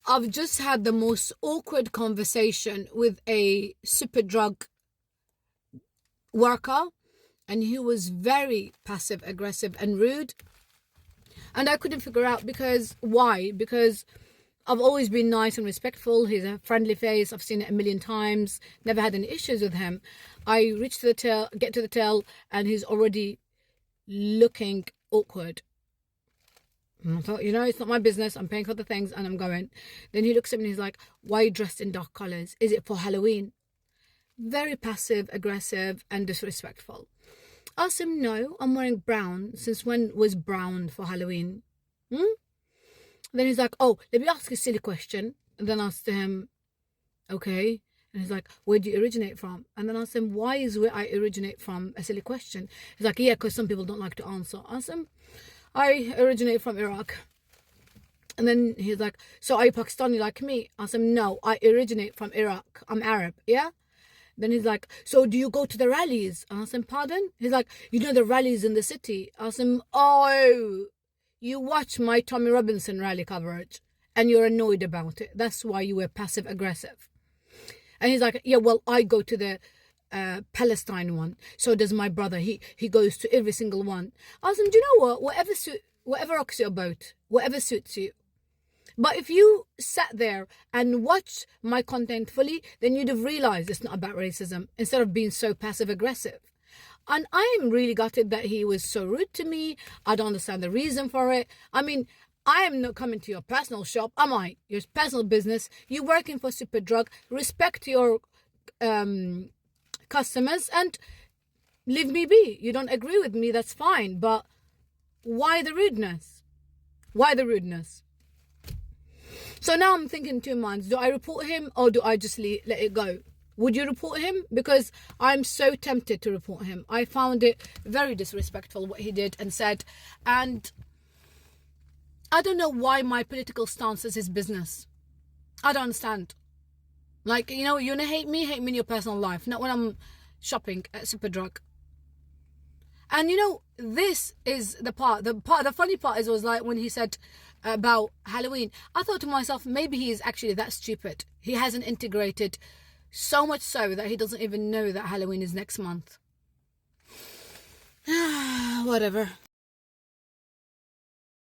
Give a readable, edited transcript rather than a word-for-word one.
I've just had the most awkward conversation with a super drug worker, and he was very passive aggressive and rude. And I couldn't figure out why. Because I've always been nice and respectful. He's a friendly face. I've seen it a million times. Never had any issues with him. I reach to the till, get to the till, and he's already looking awkward. And I thought, it's not my business. I'm paying for the things and I'm going. Then he looks at me and he's like, why are you dressed in dark colours? Is it for Halloween? Very passive, aggressive and disrespectful. I asked him, no, I'm wearing brown. Since when was brown for Halloween? Then he's like, oh, let me ask you a silly question. And then I asked him, okay. And he's like, where do you originate from? And then I asked him, why is where I originate from a silly question? He's like, yeah, because some people don't like to answer. I asked him, I originate from Iraq. And then he's like, so are you Pakistani like me? I asked him, no, I originate from Iraq. I'm Arab, yeah? Then he's like, so do you go to the rallies? I asked him, pardon? He's like, the rallies in the city. I asked him, oh, you watch my Tommy Robinson rally coverage and you're annoyed about it. That's why you were passive aggressive. And he's like, yeah, well, I go to the Palestine one. So does my brother. He goes to every single one. I asked him, do you know what? Whatever rocks your boat, whatever suits you. But if you sat there and watched my content fully, then you'd have realised it's not about racism instead of being so passive aggressive. And I am really gutted that he was so rude to me. I don't understand the reason for it. I mean, I am not coming to your personal shop, am I? Your personal business. You're working for Superdrug. Respect your customers and leave me be. You don't agree with me, that's fine. But why the rudeness? Why the rudeness? So now I'm thinking in two minds. Do I report him or do I just let it go? Would you report him? Because I'm so tempted to report him. I found it very disrespectful what he did and said. And I don't know why my political stance is his business. I don't understand. Like, you want to hate me in your personal life. Not when I'm shopping at Superdrug. And this is the funny part was like when he said about Halloween. I thought to myself, maybe he is actually that stupid. He hasn't integrated so much so that he doesn't even know that Halloween is next month. Whatever.